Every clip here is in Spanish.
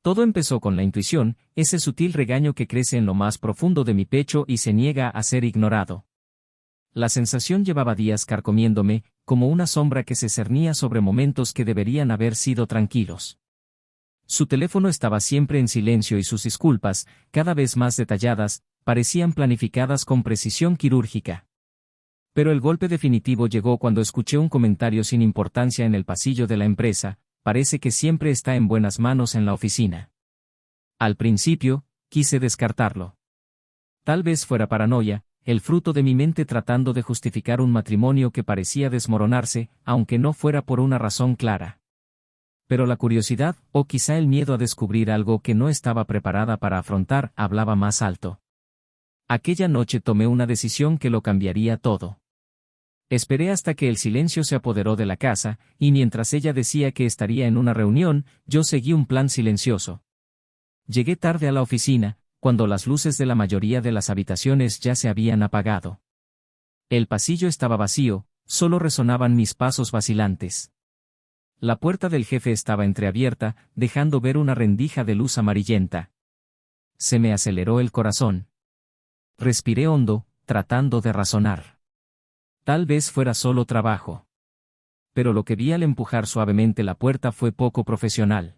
Todo empezó con la intuición, ese sutil regaño que crece en lo más profundo de mi pecho y se niega a ser ignorado. La sensación llevaba días carcomiéndome, como una sombra que se cernía sobre momentos que deberían haber sido tranquilos. Su teléfono estaba siempre en silencio y sus disculpas, cada vez más detalladas, parecían planificadas con precisión quirúrgica. Pero el golpe definitivo llegó cuando escuché un comentario sin importancia en el pasillo de la empresa: parece que siempre está en buenas manos en la oficina. Al principio, quise descartarlo. Tal vez fuera paranoia, el fruto de mi mente tratando de justificar un matrimonio que parecía desmoronarse, aunque no fuera por una razón clara. Pero la curiosidad, o quizá el miedo a descubrir algo que no estaba preparada para afrontar, hablaba más alto. Aquella noche tomé una decisión que lo cambiaría todo. Esperé hasta que el silencio se apoderó de la casa, y mientras ella decía que estaría en una reunión, yo seguí un plan silencioso. Llegué tarde a la oficina, cuando las luces de la mayoría de las habitaciones ya se habían apagado. El pasillo estaba vacío, solo resonaban mis pasos vacilantes. La puerta del jefe estaba entreabierta, dejando ver una rendija de luz amarillenta. Se me aceleró el corazón. Respiré hondo, tratando de razonar. Tal vez fuera solo trabajo. Pero lo que vi al empujar suavemente la puerta fue poco profesional.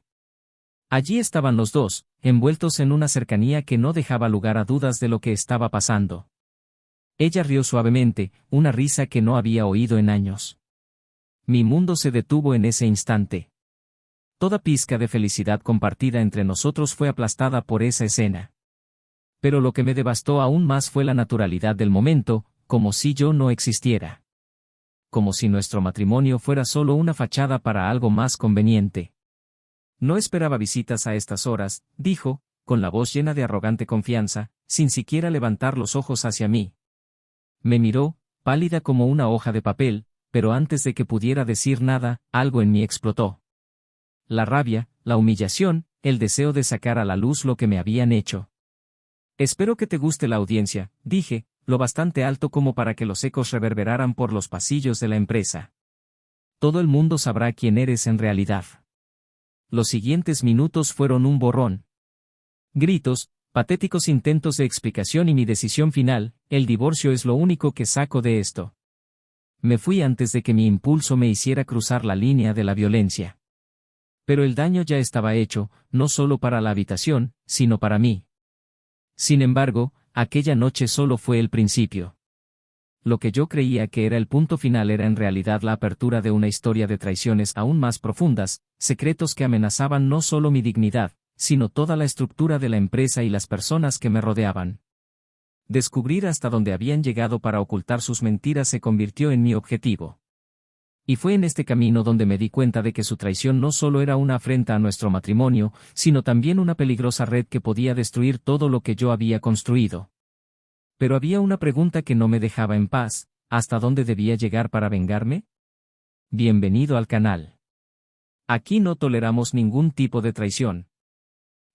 Allí estaban los dos, envueltos en una cercanía que no dejaba lugar a dudas de lo que estaba pasando. Ella rió suavemente, una risa que no había oído en años. Mi mundo se detuvo en ese instante. Toda pizca de felicidad compartida entre nosotros fue aplastada por esa escena. Pero lo que me devastó aún más fue la naturalidad del momento, como si yo no existiera. Como si nuestro matrimonio fuera solo una fachada para algo más conveniente. No esperaba visitas a estas horas, dijo, con la voz llena de arrogante confianza, sin siquiera levantar los ojos hacia mí. Me miró, pálida como una hoja de papel, pero antes de que pudiera decir nada, algo en mí explotó. La rabia, la humillación, el deseo de sacar a la luz lo que me habían hecho. Espero que te guste la audiencia, dije, lo bastante alto como para que los ecos reverberaran por los pasillos de la empresa. Todo el mundo sabrá quién eres en realidad. Los siguientes minutos fueron un borrón. Gritos, patéticos intentos de explicación y mi decisión final: el divorcio es lo único que saco de esto. Me fui antes de que mi impulso me hiciera cruzar la línea de la violencia. Pero el daño ya estaba hecho, no solo para la habitación, sino para mí. Sin embargo, aquella noche solo fue el principio. Lo que yo creía que era el punto final era en realidad la apertura de una historia de traiciones aún más profundas, secretos que amenazaban no solo mi dignidad, sino toda la estructura de la empresa y las personas que me rodeaban. Descubrir hasta dónde habían llegado para ocultar sus mentiras se convirtió en mi objetivo. Y fue en este camino donde me di cuenta de que su traición no solo era una afrenta a nuestro matrimonio, sino también una peligrosa red que podía destruir todo lo que yo había construido. Pero había una pregunta que no me dejaba en paz: ¿hasta dónde debía llegar para vengarme? Bienvenido al canal. Aquí no toleramos ningún tipo de traición.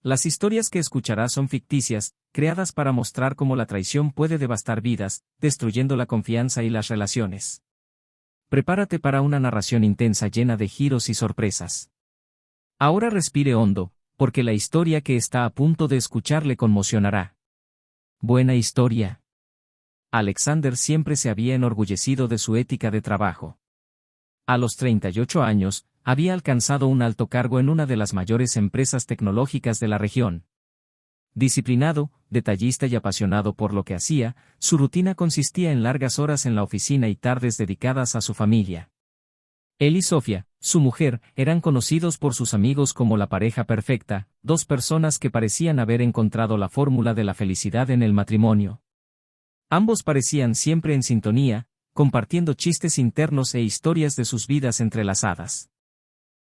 Las historias que escucharás son ficticias, creadas para mostrar cómo la traición puede devastar vidas, destruyendo la confianza y las relaciones. Prepárate para una narración intensa llena de giros y sorpresas. Ahora respire hondo, porque la historia que está a punto de escuchar le conmocionará. Buena historia. Alexander siempre se había enorgullecido de su ética de trabajo. A los 38 años, había alcanzado un alto cargo en una de las mayores empresas tecnológicas de la región. Disciplinado, detallista y apasionado por lo que hacía, su rutina consistía en largas horas en la oficina y tardes dedicadas a su familia. Él y Sofía, su mujer, eran conocidos por sus amigos como la pareja perfecta, dos personas que parecían haber encontrado la fórmula de la felicidad en el matrimonio. Ambos parecían siempre en sintonía, compartiendo chistes internos e historias de sus vidas entrelazadas.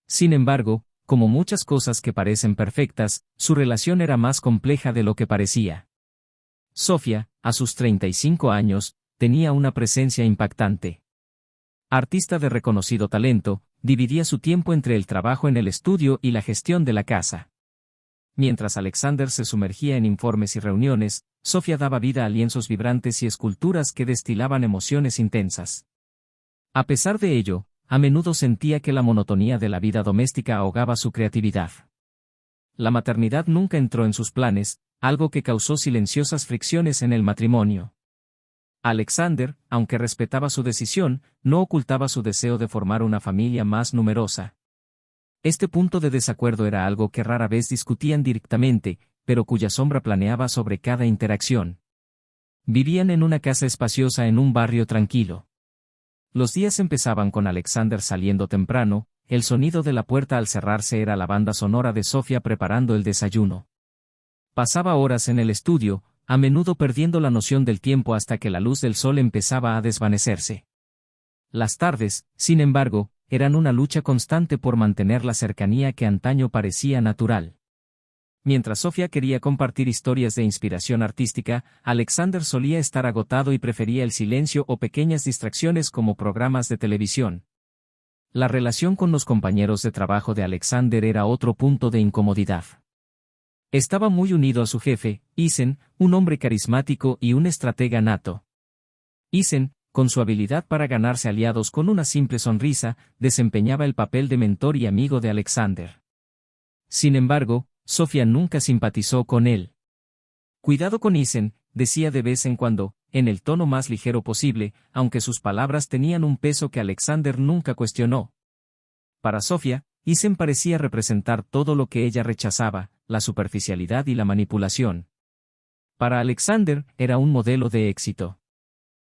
Sin embargo, como muchas cosas que parecen perfectas, su relación era más compleja de lo que parecía. Sofía, a sus 35 años, tenía una presencia impactante. Artista de reconocido talento, dividía su tiempo entre el trabajo en el estudio y la gestión de la casa. Mientras Alexander se sumergía en informes y reuniones, Sofía daba vida a lienzos vibrantes y esculturas que destilaban emociones intensas. A pesar de ello, a menudo sentía que la monotonía de la vida doméstica ahogaba su creatividad. La maternidad nunca entró en sus planes, algo que causó silenciosas fricciones en el matrimonio. Alexander, aunque respetaba su decisión, no ocultaba su deseo de formar una familia más numerosa. Este punto de desacuerdo era algo que rara vez discutían directamente, pero cuya sombra planeaba sobre cada interacción. Vivían en una casa espaciosa en un barrio tranquilo. Los días empezaban con Alexander saliendo temprano, el sonido de la puerta al cerrarse era la banda sonora de Sofía preparando el desayuno. Pasaba horas en el estudio, a menudo perdiendo la noción del tiempo hasta que la luz del sol empezaba a desvanecerse. Las tardes, sin embargo, eran una lucha constante por mantener la cercanía que antaño parecía natural. Mientras Sofía quería compartir historias de inspiración artística, Alexander solía estar agotado y prefería el silencio o pequeñas distracciones como programas de televisión. La relación con los compañeros de trabajo de Alexander era otro punto de incomodidad. Estaba muy unido a su jefe, Isen, un hombre carismático y un estratega nato. Isen, con su habilidad para ganarse aliados con una simple sonrisa, desempeñaba el papel de mentor y amigo de Alexander. Sin embargo, Sofía nunca simpatizó con él. Cuidado con Isen, decía de vez en cuando, en el tono más ligero posible, aunque sus palabras tenían un peso que Alexander nunca cuestionó. Para Sofía, Isen parecía representar todo lo que ella rechazaba, la superficialidad y la manipulación. Para Alexander, era un modelo de éxito.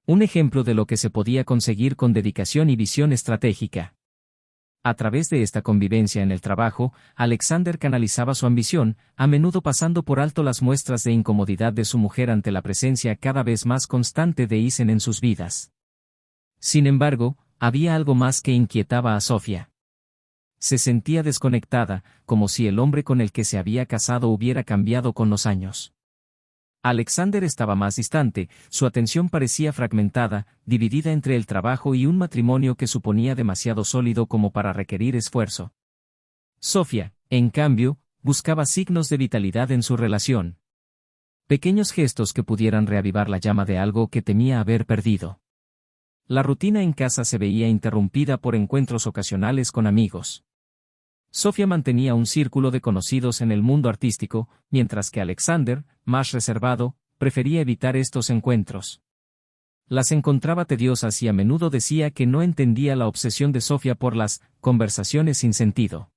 Un ejemplo de lo que se podía conseguir con dedicación y visión estratégica. A través de esta convivencia en el trabajo, Alexander canalizaba su ambición, a menudo pasando por alto las muestras de incomodidad de su mujer ante la presencia cada vez más constante de Isen en sus vidas. Sin embargo, había algo más que inquietaba a Sofía. Se sentía desconectada, como si el hombre con el que se había casado hubiera cambiado con los años. Alexander estaba más distante, su atención parecía fragmentada, dividida entre el trabajo y un matrimonio que suponía demasiado sólido como para requerir esfuerzo. Sofía, en cambio, buscaba signos de vitalidad en su relación. Pequeños gestos que pudieran reavivar la llama de algo que temía haber perdido. La rutina en casa se veía interrumpida por encuentros ocasionales con amigos. Sofía mantenía un círculo de conocidos en el mundo artístico, mientras que Alexander, más reservado, prefería evitar estos encuentros. Las encontraba tediosas y a menudo decía que no entendía la obsesión de Sofía por las conversaciones sin sentido.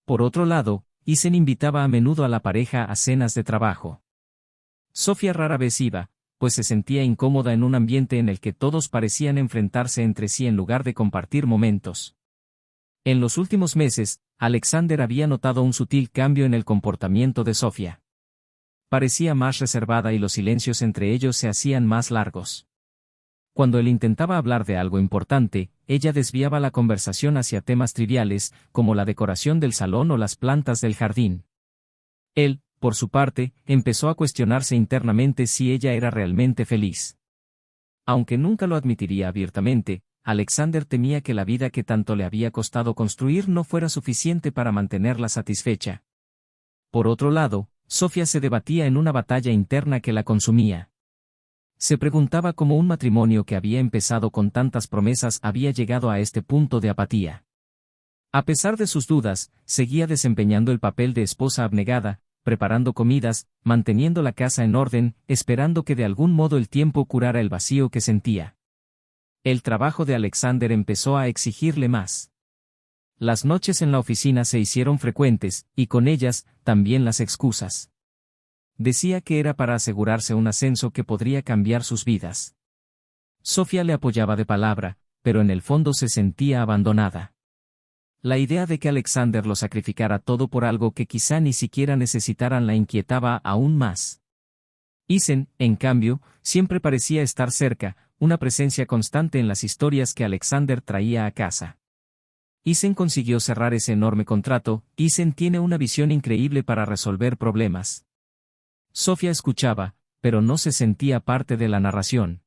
Por otro lado, Isen invitaba a menudo a la pareja a cenas de trabajo. Sofía rara vez iba, pues se sentía incómoda en un ambiente en el que todos parecían enfrentarse entre sí en lugar de compartir momentos. En los últimos meses, Alexander había notado un sutil cambio en el comportamiento de Sofía. Parecía más reservada y los silencios entre ellos se hacían más largos. Cuando él intentaba hablar de algo importante, ella desviaba la conversación hacia temas triviales, como la decoración del salón o las plantas del jardín. Él, por su parte, empezó a cuestionarse internamente si ella era realmente feliz. Aunque nunca lo admitiría abiertamente, Alexander temía que la vida que tanto le había costado construir no fuera suficiente para mantenerla satisfecha. Por otro lado, Sofía se debatía en una batalla interna que la consumía. Se preguntaba cómo un matrimonio que había empezado con tantas promesas había llegado a este punto de apatía. A pesar de sus dudas, seguía desempeñando el papel de esposa abnegada, preparando comidas, manteniendo la casa en orden, esperando que de algún modo el tiempo curara el vacío que sentía. El trabajo de Alexander empezó a exigirle más. Las noches en la oficina se hicieron frecuentes, y con ellas, también las excusas. Decía que era para asegurarse un ascenso que podría cambiar sus vidas. Sofía le apoyaba de palabra, pero en el fondo se sentía abandonada. La idea de que Alexander lo sacrificara todo por algo que quizá ni siquiera necesitaran la inquietaba aún más. Isen, en cambio, siempre parecía estar cerca, una presencia constante en las historias que Alexander traía a casa. Isen consiguió cerrar ese enorme contrato. Isen tiene una visión increíble para resolver problemas. Sofía escuchaba, pero no se sentía parte de la narración.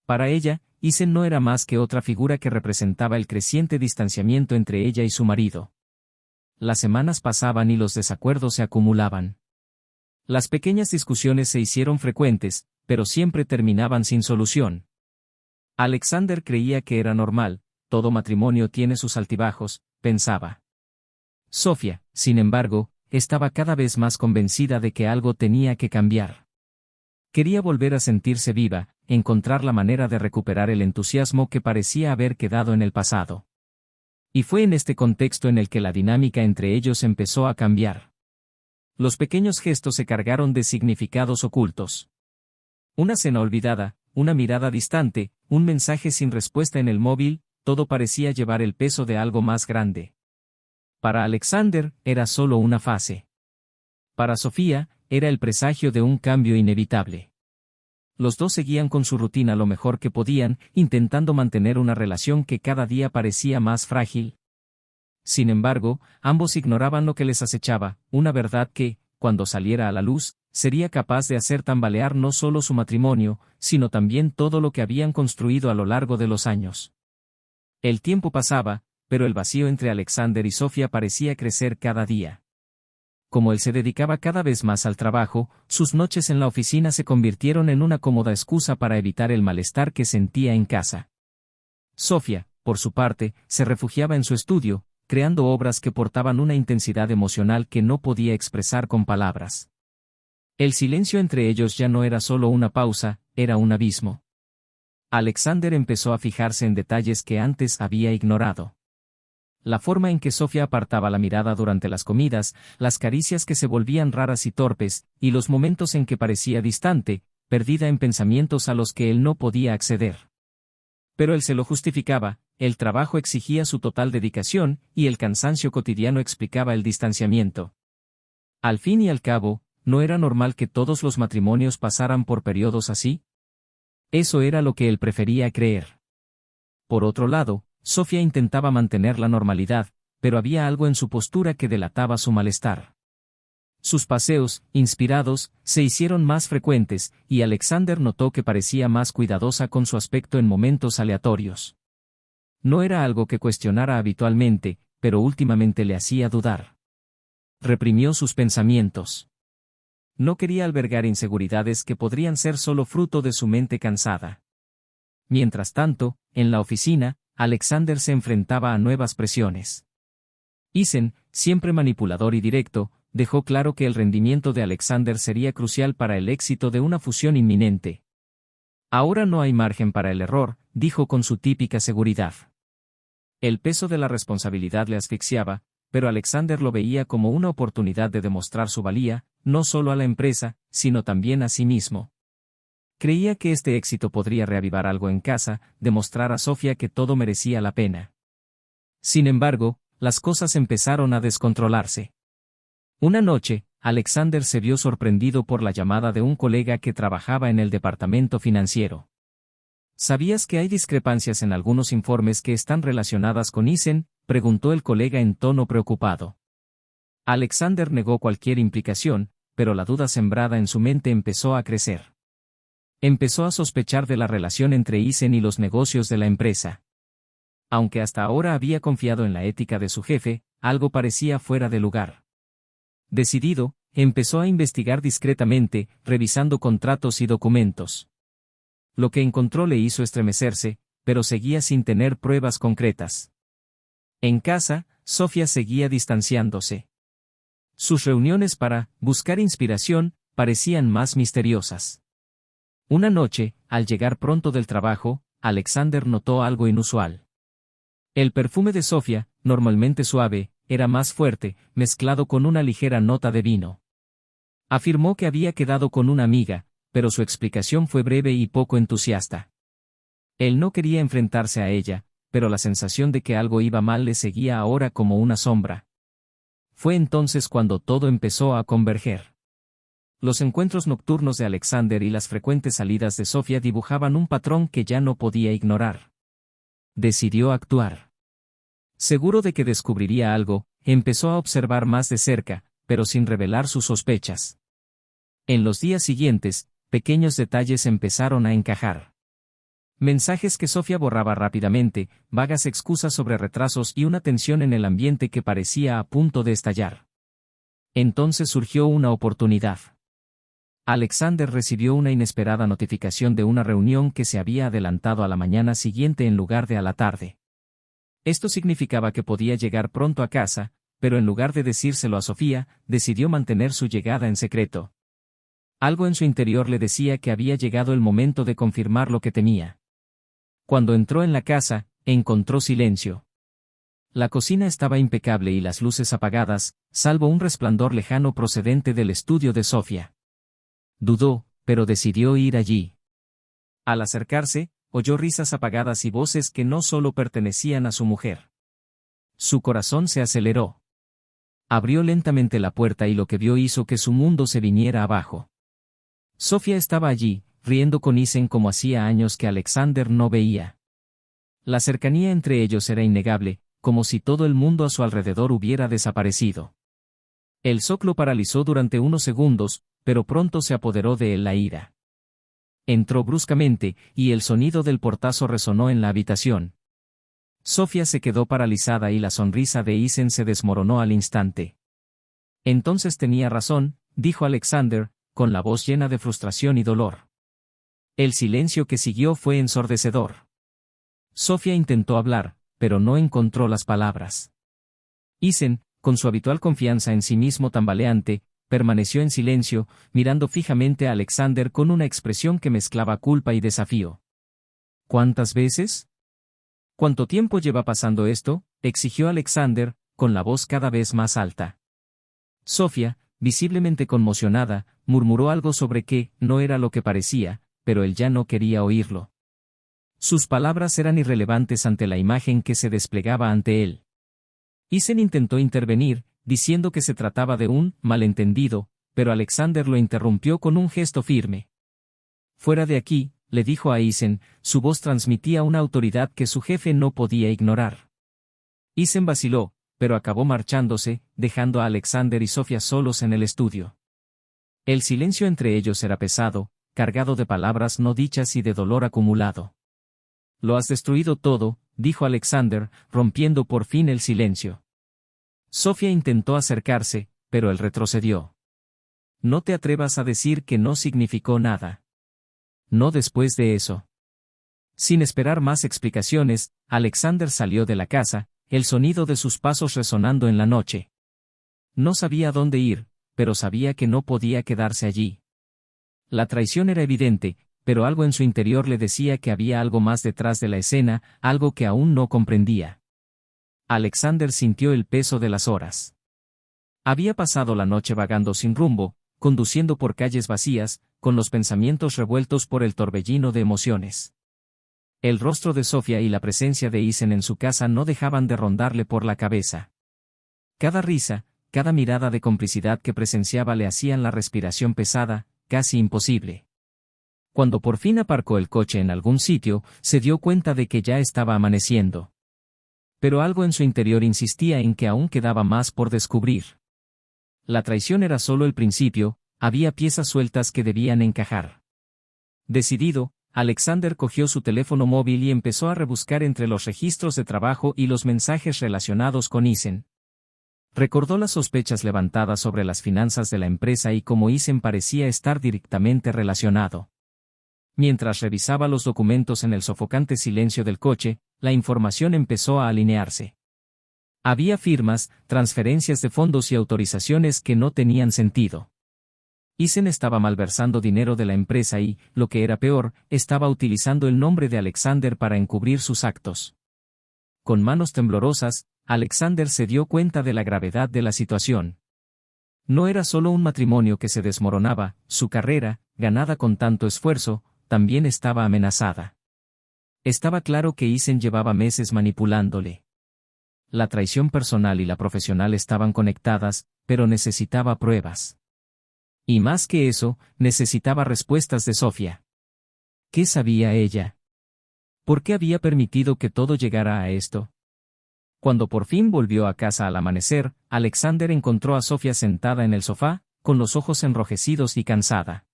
Para ella, Isen no era más que otra figura que representaba el creciente distanciamiento entre ella y su marido. Las semanas pasaban y los desacuerdos se acumulaban. Las pequeñas discusiones se hicieron frecuentes, pero siempre terminaban sin solución. Alexander creía que era normal, todo matrimonio tiene sus altibajos, pensaba. Sofía, sin embargo, estaba cada vez más convencida de que algo tenía que cambiar. Quería volver a sentirse viva, encontrar la manera de recuperar el entusiasmo que parecía haber quedado en el pasado. Y fue en este contexto en el que la dinámica entre ellos empezó a cambiar. Los pequeños gestos se cargaron de significados ocultos. Una cena olvidada, una mirada distante, un mensaje sin respuesta en el móvil, todo parecía llevar el peso de algo más grande. Para Alexander, era solo una fase. Para Sofía, era el presagio de un cambio inevitable. Los dos seguían con su rutina lo mejor que podían, intentando mantener una relación que cada día parecía más frágil. Sin embargo, ambos ignoraban lo que les acechaba, una verdad que, cuando saliera a la luz, sería capaz de hacer tambalear no solo su matrimonio, sino también todo lo que habían construido a lo largo de los años. El tiempo pasaba, pero el vacío entre Alexander y Sofía parecía crecer cada día. Como él se dedicaba cada vez más al trabajo, sus noches en la oficina se convirtieron en una cómoda excusa para evitar el malestar que sentía en casa. Sofía, por su parte, se refugiaba en su estudio, creando obras que portaban una intensidad emocional que no podía expresar con palabras. El silencio entre ellos ya no era solo una pausa, era un abismo. Alexander empezó a fijarse en detalles que antes había ignorado. La forma en que Sofía apartaba la mirada durante las comidas, las caricias que se volvían raras y torpes, y los momentos en que parecía distante, perdida en pensamientos a los que él no podía acceder. Pero él se lo justificaba, el trabajo exigía su total dedicación, y el cansancio cotidiano explicaba el distanciamiento. Al fin y al cabo, ¿no era normal que todos los matrimonios pasaran por periodos así? Eso era lo que él prefería creer. Por otro lado, Sofía intentaba mantener la normalidad, pero había algo en su postura que delataba su malestar. Sus paseos, inspirados, se hicieron más frecuentes, y Alexander notó que parecía más cuidadosa con su aspecto en momentos aleatorios. No era algo que cuestionara habitualmente, pero últimamente le hacía dudar. Reprimió sus pensamientos. No quería albergar inseguridades que podrían ser solo fruto de su mente cansada. Mientras tanto, en la oficina, Alexander se enfrentaba a nuevas presiones. Eisen, siempre manipulador y directo, dejó claro que el rendimiento de Alexander sería crucial para el éxito de una fusión inminente. Ahora no hay margen para el error, dijo con su típica seguridad. El peso de la responsabilidad le asfixiaba, pero Alexander lo veía como una oportunidad de demostrar su valía, no solo a la empresa, sino también a sí mismo. Creía que este éxito podría reavivar algo en casa, demostrar a Sofía que todo merecía la pena. Sin embargo, las cosas empezaron a descontrolarse. Una noche, Alexander se vio sorprendido por la llamada de un colega que trabajaba en el departamento financiero. ¿Sabías que hay discrepancias en algunos informes que están relacionadas con Eisen?, preguntó el colega en tono preocupado. Alexander negó cualquier implicación, pero la duda sembrada en su mente empezó a crecer. Empezó a sospechar de la relación entre Eisen y los negocios de la empresa. Aunque hasta ahora había confiado en la ética de su jefe, algo parecía fuera de lugar. Decidido, empezó a investigar discretamente, revisando contratos y documentos. Lo que encontró le hizo estremecerse, pero seguía sin tener pruebas concretas. En casa, Sofía seguía distanciándose. Sus reuniones para buscar inspiración parecían más misteriosas. Una noche, al llegar pronto del trabajo, Alexander notó algo inusual. El perfume de Sofía, normalmente suave, era más fuerte, mezclado con una ligera nota de vino. Afirmó que había quedado con una amiga, pero su explicación fue breve y poco entusiasta. Él no quería enfrentarse a ella, pero la sensación de que algo iba mal le seguía ahora como una sombra. Fue entonces cuando todo empezó a converger. Los encuentros nocturnos de Alexander y las frecuentes salidas de Sofía dibujaban un patrón que ya no podía ignorar. Decidió actuar. Seguro de que descubriría algo, empezó a observar más de cerca, pero sin revelar sus sospechas. En los días siguientes, pequeños detalles empezaron a encajar. Mensajes que Sofía borraba rápidamente, vagas excusas sobre retrasos y una tensión en el ambiente que parecía a punto de estallar. Entonces surgió una oportunidad. Alexander recibió una inesperada notificación de una reunión que se había adelantado a la mañana siguiente en lugar de a la tarde. Esto significaba que podía llegar pronto a casa, pero en lugar de decírselo a Sofía, decidió mantener su llegada en secreto. Algo en su interior le decía que había llegado el momento de confirmar lo que temía. Cuando entró en la casa, encontró silencio. La cocina estaba impecable y las luces apagadas, salvo un resplandor lejano procedente del estudio de Sofía. Dudó, pero decidió ir allí. Al acercarse, oyó risas apagadas y voces que no solo pertenecían a su mujer. Su corazón se aceleró. Abrió lentamente la puerta y lo que vio hizo que su mundo se viniera abajo. Sofía estaba allí, riendo con Isen como hacía años que Alexander no veía. La cercanía entre ellos era innegable, como si todo el mundo a su alrededor hubiera desaparecido. El shock lo paralizó durante unos segundos, pero pronto se apoderó de él la ira. Entró bruscamente, y el sonido del portazo resonó en la habitación. Sofía se quedó paralizada y la sonrisa de Isen se desmoronó al instante. Entonces tenía razón, dijo Alexander, con la voz llena de frustración y dolor. El silencio que siguió fue ensordecedor. Sofía intentó hablar, pero no encontró las palabras. Isen, con su habitual confianza en sí mismo tambaleante, permaneció en silencio, mirando fijamente a Alexander con una expresión que mezclaba culpa y desafío. ¿Cuántas veces? ¿Cuánto tiempo lleva pasando esto?, exigió Alexander, con la voz cada vez más alta. Sofía, visiblemente conmocionada, murmuró algo sobre que no era lo que parecía, pero él ya no quería oírlo. Sus palabras eran irrelevantes ante la imagen que se desplegaba ante él. Isen intentó intervenir, diciendo que se trataba de un malentendido, pero Alexander lo interrumpió con un gesto firme. Fuera de aquí, le dijo a Isen, su voz transmitía una autoridad que su jefe no podía ignorar. Isen vaciló, pero acabó marchándose, dejando a Alexander y Sofía solos en el estudio. El silencio entre ellos era pesado, cargado de palabras no dichas y de dolor acumulado. «Lo has destruido todo», dijo Alexander, rompiendo por fin el silencio. Sofía intentó acercarse, pero él retrocedió. «No te atrevas a decir que no significó nada. No después de eso». Sin esperar más explicaciones, Alexander salió de la casa, el sonido de sus pasos resonando en la noche. No sabía dónde ir, pero sabía que no podía quedarse allí. La traición era evidente, pero algo en su interior le decía que había algo más detrás de la escena, algo que aún no comprendía. Alexander sintió el peso de las horas. Había pasado la noche vagando sin rumbo, conduciendo por calles vacías, con los pensamientos revueltos por el torbellino de emociones. El rostro de Sofía y la presencia de Isen en su casa no dejaban de rondarle por la cabeza. Cada risa, cada mirada de complicidad que presenciaba le hacían la respiración pesada, casi imposible. Cuando por fin aparcó el coche en algún sitio, se dio cuenta de que ya estaba amaneciendo. Pero algo en su interior insistía en que aún quedaba más por descubrir. La traición era solo el principio, había piezas sueltas que debían encajar. Decidido, Alexander cogió su teléfono móvil y empezó a rebuscar entre los registros de trabajo y los mensajes relacionados con Isen. Recordó las sospechas levantadas sobre las finanzas de la empresa y cómo Isen parecía estar directamente relacionado. Mientras revisaba los documentos en el sofocante silencio del coche, la información empezó a alinearse. Había firmas, transferencias de fondos y autorizaciones que no tenían sentido. Isen estaba malversando dinero de la empresa y, lo que era peor, estaba utilizando el nombre de Alexander para encubrir sus actos. Con manos temblorosas, Alexander se dio cuenta de la gravedad de la situación. No era solo un matrimonio que se desmoronaba, su carrera, ganada con tanto esfuerzo, también estaba amenazada. Estaba claro que Isen llevaba meses manipulándole. La traición personal y la profesional estaban conectadas, pero necesitaba pruebas. Y más que eso, necesitaba respuestas de Sofía. ¿Qué sabía ella? ¿Por qué había permitido que todo llegara a esto? Cuando por fin volvió a casa al amanecer, Alexander encontró a Sofía sentada en el sofá, con los ojos enrojecidos y cansada.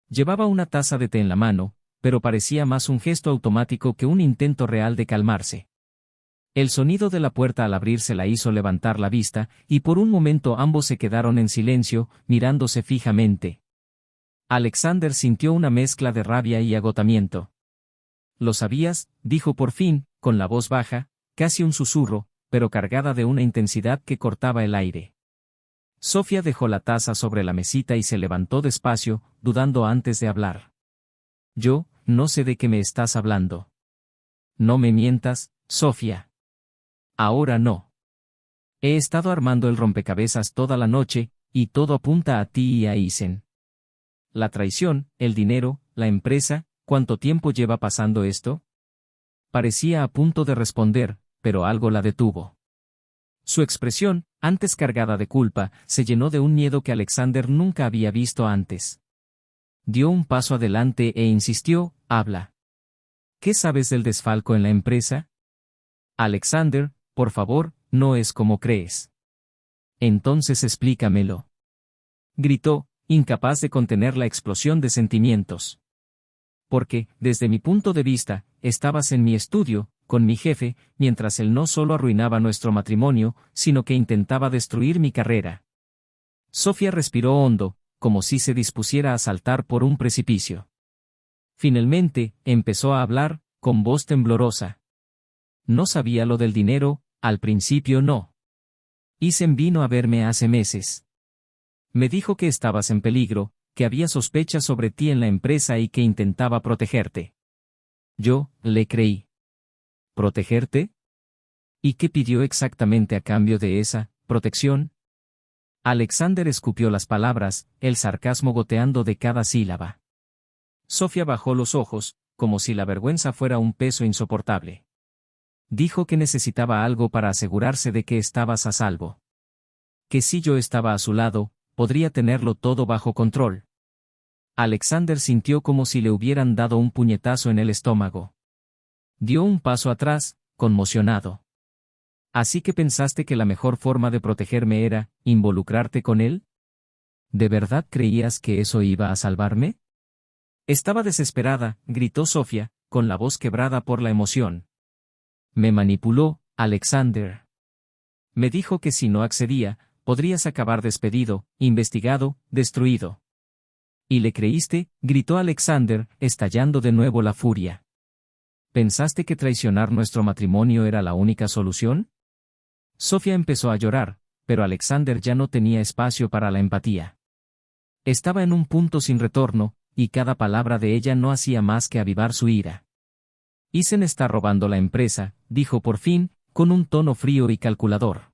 Llevaba una taza de té en la mano, pero parecía más un gesto automático que un intento real de calmarse. El sonido de la puerta al abrirse la hizo levantar la vista, y por un momento ambos se quedaron en silencio, mirándose fijamente. Alexander sintió una mezcla de rabia y agotamiento. «¿Lo sabías?», dijo por fin, con la voz baja, casi un susurro, pero cargada de una intensidad que cortaba el aire. Sofía dejó la taza sobre la mesita y se levantó despacio, dudando antes de hablar. Yo, no sé de qué me estás hablando. No me mientas, Sofía. Ahora no. He estado armando el rompecabezas toda la noche, y todo apunta a ti y a Isen. La traición, el dinero, la empresa, ¿cuánto tiempo lleva pasando esto? Parecía a punto de responder, pero algo la detuvo. Su expresión, antes cargada de culpa, se llenó de un miedo que Alexander nunca había visto antes. Dio un paso adelante e insistió, habla. ¿Qué sabes del desfalco en la empresa? Alexander, por favor, no es como crees. Entonces explícamelo. Gritó, incapaz de contener la explosión de sentimientos. Porque, desde mi punto de vista, estabas en mi estudio, con mi jefe, mientras él no solo arruinaba nuestro matrimonio, sino que intentaba destruir mi carrera. Sofía respiró hondo, como si se dispusiera a saltar por un precipicio. Finalmente, empezó a hablar, con voz temblorosa. No sabía lo del dinero, al principio no. Isen vino a verme hace meses. Me dijo que estabas en peligro, que había sospechas sobre ti en la empresa y que intentaba protegerte. Yo, le creí. ¿Protegerte? ¿Y qué pidió exactamente a cambio de esa protección? Alexander escupió las palabras, el sarcasmo goteando de cada sílaba. Sofía bajó los ojos, como si la vergüenza fuera un peso insoportable. Dijo que necesitaba algo para asegurarse de que estabas a salvo. Que si yo estaba a su lado, podría tenerlo todo bajo control. Alexander sintió como si le hubieran dado un puñetazo en el estómago. Dio un paso atrás, conmocionado. ¿Así que pensaste que la mejor forma de protegerme era involucrarte con él? ¿De verdad creías que eso iba a salvarme? Estaba desesperada, gritó Sofía, con la voz quebrada por la emoción. Me manipuló, Alexander. Me dijo que si no accedía, podrías acabar despedido, investigado, destruido. ¿Y le creíste?, gritó Alexander, estallando de nuevo la furia. ¿Pensaste que traicionar nuestro matrimonio era la única solución? Sofía empezó a llorar, pero Alexander ya no tenía espacio para la empatía. Estaba en un punto sin retorno, y cada palabra de ella no hacía más que avivar su ira. Isen está robando la empresa, dijo por fin, con un tono frío y calculador.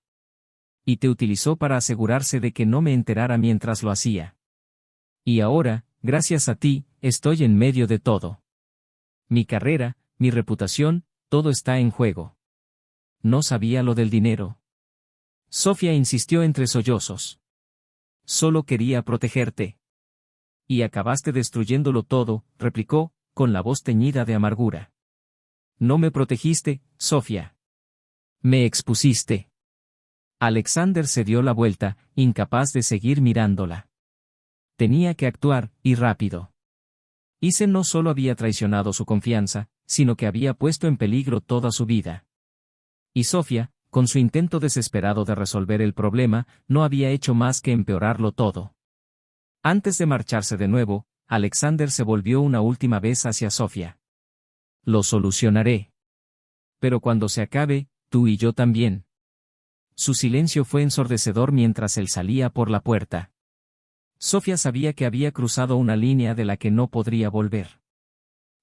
Y te utilizó para asegurarse de que no me enterara mientras lo hacía. Y ahora, gracias a ti, estoy en medio de todo. Mi carrera, mi reputación, todo está en juego. No sabía lo del dinero. Sofía insistió entre sollozos. Solo quería protegerte. Y acabaste destruyéndolo todo, replicó, con la voz teñida de amargura. No me protegiste, Sofía. Me expusiste. Alexander se dio la vuelta, incapaz de seguir mirándola. Tenía que actuar, y rápido. Isen no solo había traicionado su confianza, sino que había puesto en peligro toda su vida. Y Sofía, con su intento desesperado de resolver el problema, no había hecho más que empeorarlo todo. Antes de marcharse de nuevo, Alexander se volvió una última vez hacia Sofía. Lo solucionaré. Pero cuando se acabe, tú y yo también. Su silencio fue ensordecedor mientras él salía por la puerta. Sofía sabía que había cruzado una línea de la que no podría volver.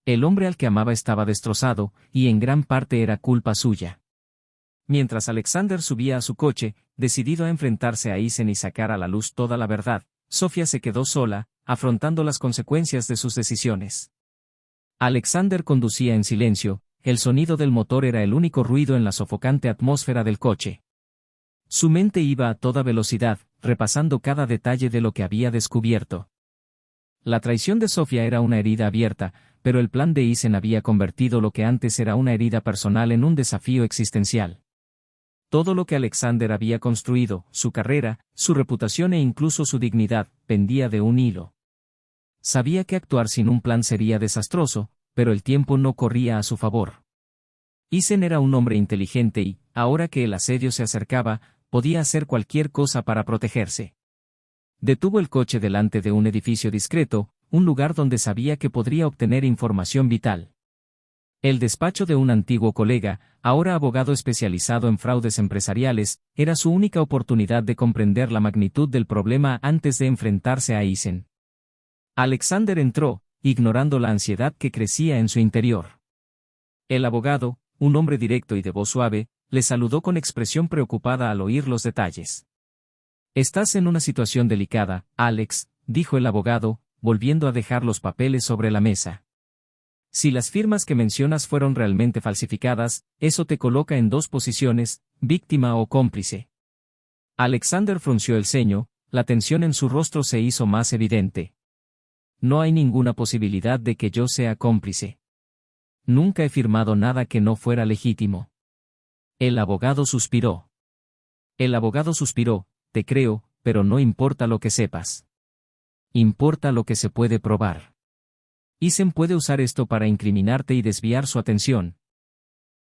El hombre al que amaba estaba destrozado, y en gran parte era culpa suya. Mientras Alexander subía a su coche, decidido a enfrentarse a Isen y sacar a la luz toda la verdad, Sofía se quedó sola, afrontando las consecuencias de sus decisiones. Alexander conducía en silencio, el sonido del motor era el único ruido en la sofocante atmósfera del coche. Su mente iba a toda velocidad, repasando cada detalle de lo que había descubierto. La traición de Sofía era una herida abierta, pero el plan de Isen había convertido lo que antes era una herida personal en un desafío existencial. Todo lo que Alexander había construido, su carrera, su reputación e incluso su dignidad, pendía de un hilo. Sabía que actuar sin un plan sería desastroso, pero el tiempo no corría a su favor. Isen era un hombre inteligente y, ahora que el asedio se acercaba, podía hacer cualquier cosa para protegerse. Detuvo el coche delante de un edificio discreto, un lugar donde sabía que podría obtener información vital. El despacho de un antiguo colega, ahora abogado especializado en fraudes empresariales, era su única oportunidad de comprender la magnitud del problema antes de enfrentarse a Eisen. Alexander entró, ignorando la ansiedad que crecía en su interior. El abogado, un hombre directo y de voz suave, le saludó con expresión preocupada al oír los detalles. «Estás en una situación delicada, Alex», dijo el abogado, volviendo a dejar los papeles sobre la mesa. Si las firmas que mencionas fueron realmente falsificadas, eso te coloca en dos posiciones, víctima o cómplice. Alexander frunció el ceño, la tensión en su rostro se hizo más evidente. No hay ninguna posibilidad de que yo sea cómplice. Nunca he firmado nada que no fuera legítimo. El abogado suspiró. Te creo, pero no importa lo que sepas. Importa lo que se puede probar. Eisen puede usar esto para incriminarte y desviar su atención.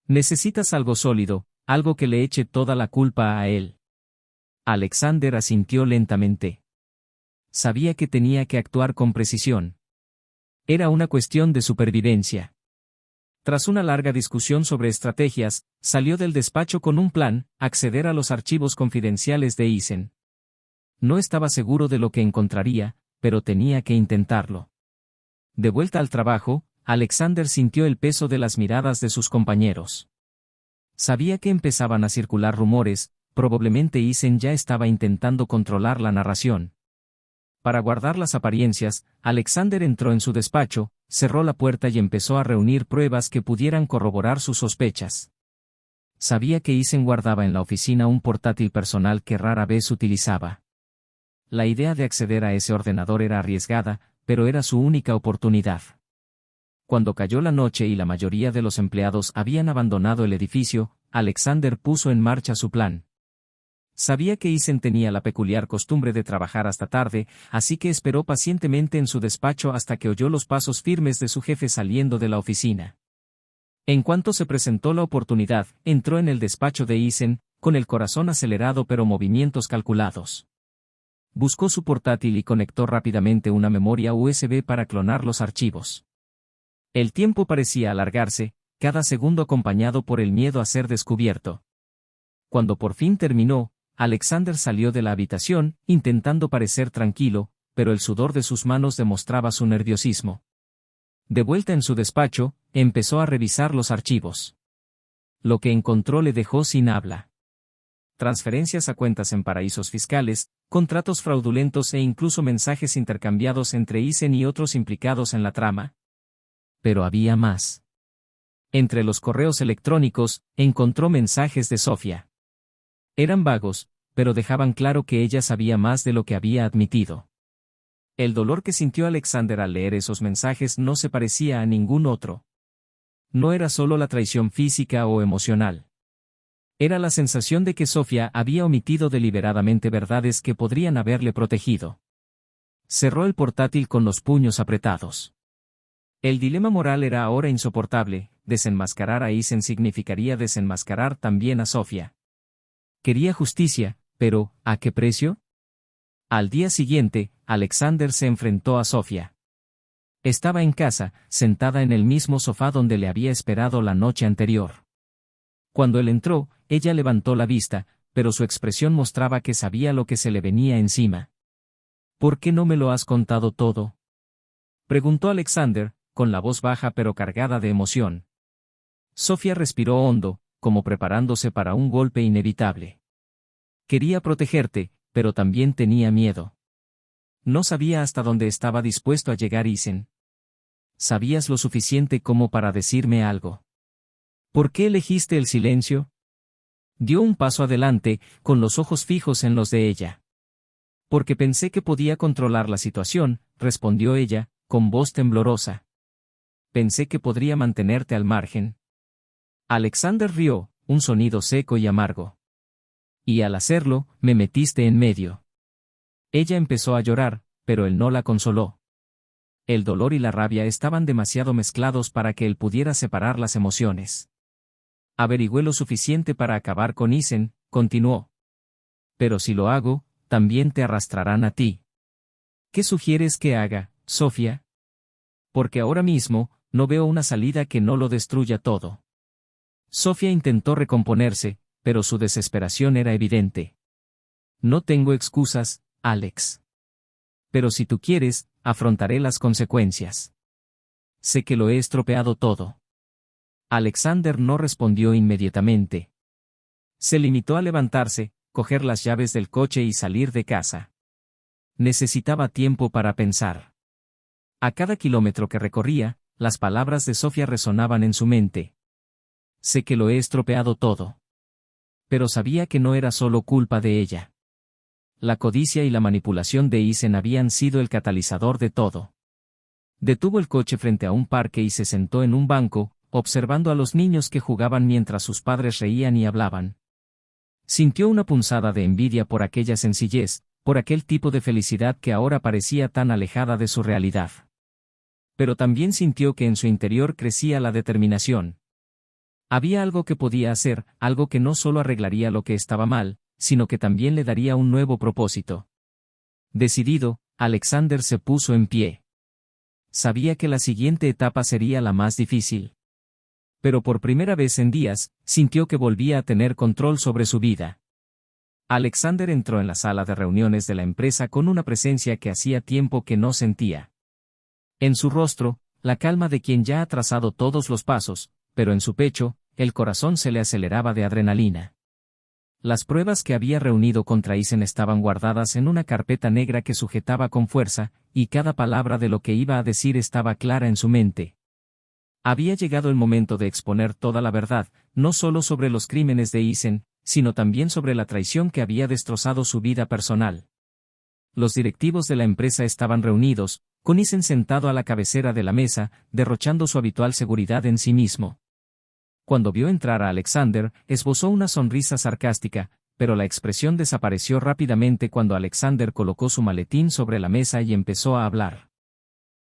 Necesitas algo sólido, algo que le eche toda la culpa a él. Alexander asintió lentamente. Sabía que tenía que actuar con precisión. Era una cuestión de supervivencia. Tras una larga discusión sobre estrategias, salió del despacho con un plan: acceder a los archivos confidenciales de Eisen. No estaba seguro de lo que encontraría, pero tenía que intentarlo. De vuelta al trabajo, Alexander sintió el peso de las miradas de sus compañeros. Sabía que empezaban a circular rumores, probablemente Eisen ya estaba intentando controlar la narración. Para guardar las apariencias, Alexander entró en su despacho, cerró la puerta y empezó a reunir pruebas que pudieran corroborar sus sospechas. Sabía que Eisen guardaba en la oficina un portátil personal que rara vez utilizaba. La idea de acceder a ese ordenador era arriesgada, pero era su única oportunidad. Cuando cayó la noche y la mayoría de los empleados habían abandonado el edificio, Alexander puso en marcha su plan. Sabía que Eisen tenía la peculiar costumbre de trabajar hasta tarde, así que esperó pacientemente en su despacho hasta que oyó los pasos firmes de su jefe saliendo de la oficina. En cuanto se presentó la oportunidad, entró en el despacho de Eisen, con el corazón acelerado pero movimientos calculados. Buscó su portátil y conectó rápidamente una memoria USB para clonar los archivos. El tiempo parecía alargarse, cada segundo acompañado por el miedo a ser descubierto. Cuando por fin terminó, Alexander salió de la habitación, intentando parecer tranquilo, pero el sudor de sus manos demostraba su nerviosismo. De vuelta en su despacho, empezó a revisar los archivos. Lo que encontró le dejó sin habla. Transferencias a cuentas en paraísos fiscales, contratos fraudulentos e incluso mensajes intercambiados entre Eisen y otros implicados en la trama. Pero había más. Entre los correos electrónicos, encontró mensajes de Sofía. Eran vagos, pero dejaban claro que ella sabía más de lo que había admitido. El dolor que sintió Alexander al leer esos mensajes no se parecía a ningún otro. No era solo la traición física o emocional. Era la sensación de que Sofía había omitido deliberadamente verdades que podrían haberle protegido. Cerró el portátil con los puños apretados. El dilema moral era ahora insoportable: desenmascarar a Eisen significaría desenmascarar también a Sofía. Quería justicia, pero ¿a qué precio? Al día siguiente, Alexander se enfrentó a Sofía. Estaba en casa, sentada en el mismo sofá donde le había esperado la noche anterior. Cuando él entró, ella levantó la vista, pero su expresión mostraba que sabía lo que se le venía encima. ¿Por qué no me lo has contado todo?, preguntó Alexander, con la voz baja pero cargada de emoción. Sofía respiró hondo, como preparándose para un golpe inevitable. Quería protegerte, pero también tenía miedo. No sabía hasta dónde estaba dispuesto a llegar Eisen. ¿Sabías lo suficiente como para decirme algo? ¿Por qué elegiste el silencio? Dio un paso adelante, con los ojos fijos en los de ella. Porque pensé que podía controlar la situación, respondió ella, con voz temblorosa. Pensé que podría mantenerte al margen. Alexander rió, un sonido seco y amargo. Y al hacerlo, me metiste en medio. Ella empezó a llorar, pero él no la consoló. El dolor y la rabia estaban demasiado mezclados para que él pudiera separar las emociones. Averigüé lo suficiente para acabar con Eisen, continuó. Pero si lo hago, también te arrastrarán a ti. ¿Qué sugieres que haga, Sofía? Porque ahora mismo, no veo una salida que no lo destruya todo. Sofía intentó recomponerse, pero su desesperación era evidente. No tengo excusas, Alex. Pero si tú quieres, afrontaré las consecuencias. Sé que lo he estropeado todo. Alexander no respondió inmediatamente. Se limitó a levantarse, coger las llaves del coche y salir de casa. Necesitaba tiempo para pensar. A cada kilómetro que recorría, las palabras de Sofía resonaban en su mente. Sé que lo he estropeado todo. Pero sabía que no era solo culpa de ella. La codicia y la manipulación de Isen habían sido el catalizador de todo. Detuvo el coche frente a un parque y se sentó en un banco, observando a los niños que jugaban mientras sus padres reían y hablaban. Sintió una punzada de envidia por aquella sencillez, por aquel tipo de felicidad que ahora parecía tan alejada de su realidad. Pero también sintió que en su interior crecía la determinación. Había algo que podía hacer, algo que no solo arreglaría lo que estaba mal, sino que también le daría un nuevo propósito. Decidido, Alexander se puso en pie. Sabía que la siguiente etapa sería la más difícil. Pero por primera vez en días, sintió que volvía a tener control sobre su vida. Alexander entró en la sala de reuniones de la empresa con una presencia que hacía tiempo que no sentía. En su rostro, la calma de quien ya ha trazado todos los pasos, pero en su pecho, el corazón se le aceleraba de adrenalina. Las pruebas que había reunido contra Isen estaban guardadas en una carpeta negra que sujetaba con fuerza, y cada palabra de lo que iba a decir estaba clara en su mente. Había llegado el momento de exponer toda la verdad, no solo sobre los crímenes de Isen, sino también sobre la traición que había destrozado su vida personal. Los directivos de la empresa estaban reunidos, con Isen sentado a la cabecera de la mesa, derrochando su habitual seguridad en sí mismo. Cuando vio entrar a Alexander, esbozó una sonrisa sarcástica, pero la expresión desapareció rápidamente cuando Alexander colocó su maletín sobre la mesa y empezó a hablar.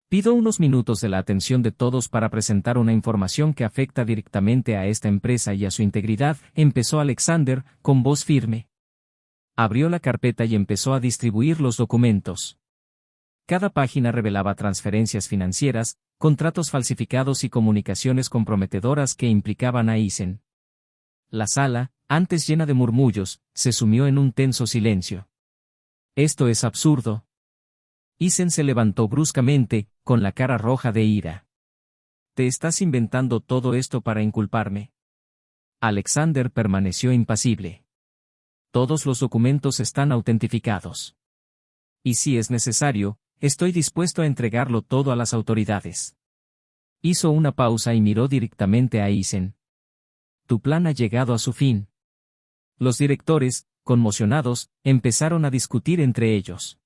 Pido unos minutos de la atención de todos para presentar una información que afecta directamente a esta empresa y a su integridad, empezó Alexander, con voz firme. Abrió la carpeta y empezó a distribuir los documentos. Cada página revelaba transferencias financieras, contratos falsificados y comunicaciones comprometedoras que implicaban a Isen. La sala, antes llena de murmullos, se sumió en un tenso silencio. Esto es absurdo. Isen se levantó bruscamente, con la cara roja de ira. ¿Te estás inventando todo esto para inculparme? Alexander permaneció impasible. Todos los documentos están autentificados. Y si es necesario, estoy dispuesto a entregarlo todo a las autoridades. Hizo una pausa y miró directamente a Isen. Tu plan ha llegado a su fin. Los directores, conmocionados, empezaron a discutir entre ellos.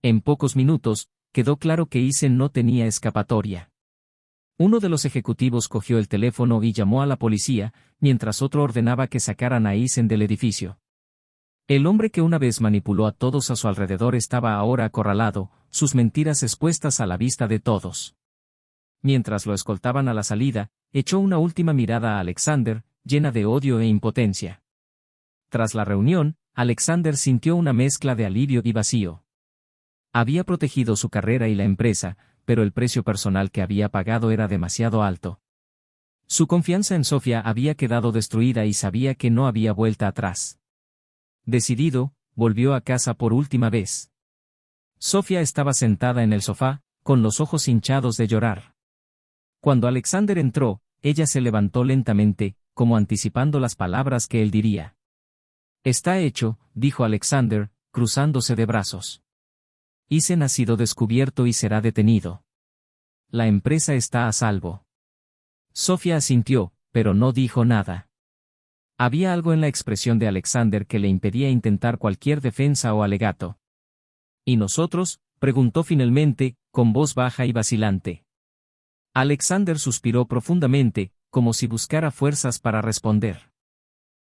En pocos minutos, quedó claro que Isen no tenía escapatoria. Uno de los ejecutivos cogió el teléfono y llamó a la policía, mientras otro ordenaba que sacaran a Isen del edificio. El hombre que una vez manipuló a todos a su alrededor estaba ahora acorralado, sus mentiras expuestas a la vista de todos. Mientras lo escoltaban a la salida, echó una última mirada a Alexander, llena de odio e impotencia. Tras la reunión, Alexander sintió una mezcla de alivio y vacío. Había protegido su carrera y la empresa, pero el precio personal que había pagado era demasiado alto. Su confianza en Sofía había quedado destruida y sabía que no había vuelta atrás. Decidido, volvió a casa por última vez. Sofía estaba sentada en el sofá, con los ojos hinchados de llorar. Cuando Alexander entró, ella se levantó lentamente, como anticipando las palabras que él diría. Está hecho, dijo Alexander, cruzándose de brazos. Isen ha sido descubierto y será detenido. La empresa está a salvo. Sofía asintió, pero no dijo nada. Había algo en la expresión de Alexander que le impedía intentar cualquier defensa o alegato. ¿Y nosotros?, preguntó finalmente, con voz baja y vacilante. Alexander suspiró profundamente, como si buscara fuerzas para responder.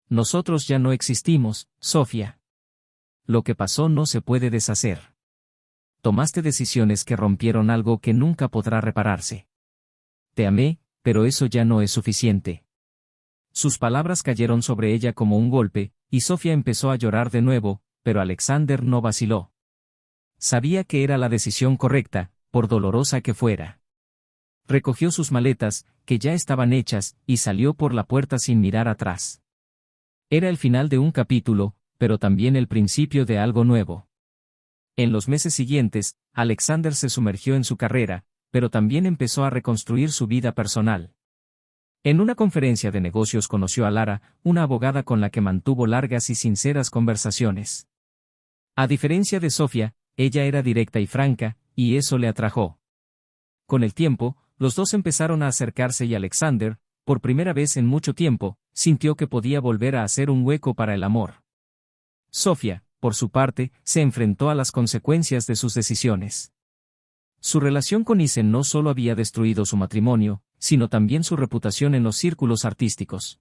Nosotros ya no existimos, Sofía. Lo que pasó no se puede deshacer. Tomaste decisiones que rompieron algo que nunca podrá repararse. Te amé, pero eso ya no es suficiente. Sus palabras cayeron sobre ella como un golpe, y Sofía empezó a llorar de nuevo, pero Alexander no vaciló. Sabía que era la decisión correcta, por dolorosa que fuera. Recogió sus maletas, que ya estaban hechas, y salió por la puerta sin mirar atrás. Era el final de un capítulo, pero también el principio de algo nuevo. En los meses siguientes, Alexander se sumergió en su carrera, pero también empezó a reconstruir su vida personal. En una conferencia de negocios conoció a Lara, una abogada con la que mantuvo largas y sinceras conversaciones. A diferencia de Sofía, ella era directa y franca, y eso le atrajo. Con el tiempo, los dos empezaron a acercarse y Alexander, por primera vez en mucho tiempo, sintió que podía volver a hacer un hueco para el amor. Sofía, por su parte, se enfrentó a las consecuencias de sus decisiones. Su relación con Isen no solo había destruido su matrimonio, sino también su reputación en los círculos artísticos.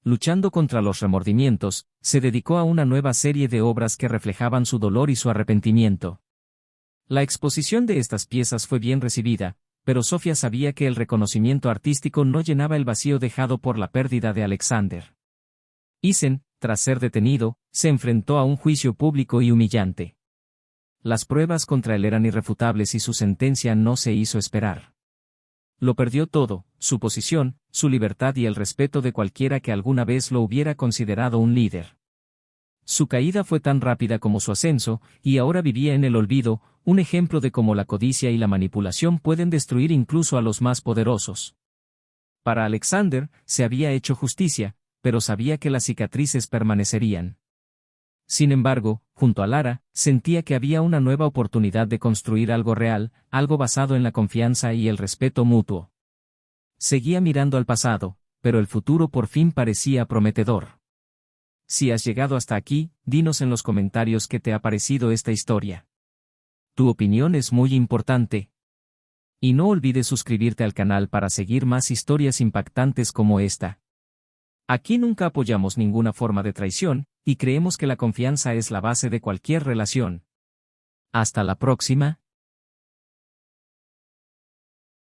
Luchando contra los remordimientos, se dedicó a una nueva serie de obras que reflejaban su dolor y su arrepentimiento. La exposición de estas piezas fue bien recibida, pero Sofía sabía que el reconocimiento artístico no llenaba el vacío dejado por la pérdida de Alexander. Isen, tras ser detenido, se enfrentó a un juicio público y humillante. Las pruebas contra él eran irrefutables y su sentencia no se hizo esperar. Lo perdió todo, su posición, su libertad y el respeto de cualquiera que alguna vez lo hubiera considerado un líder. Su caída fue tan rápida como su ascenso, y ahora vivía en el olvido, un ejemplo de cómo la codicia y la manipulación pueden destruir incluso a los más poderosos. Para Alexander, se había hecho justicia, pero sabía que las cicatrices permanecerían. Sin embargo, junto a Lara, sentía que había una nueva oportunidad de construir algo real, algo basado en la confianza y el respeto mutuo. Seguía mirando al pasado, pero el futuro por fin parecía prometedor. Si has llegado hasta aquí, dinos en los comentarios qué te ha parecido esta historia. Tu opinión es muy importante. Y no olvides suscribirte al canal para seguir más historias impactantes como esta. Aquí nunca apoyamos ninguna forma de traición, y creemos que la confianza es la base de cualquier relación. Hasta la próxima.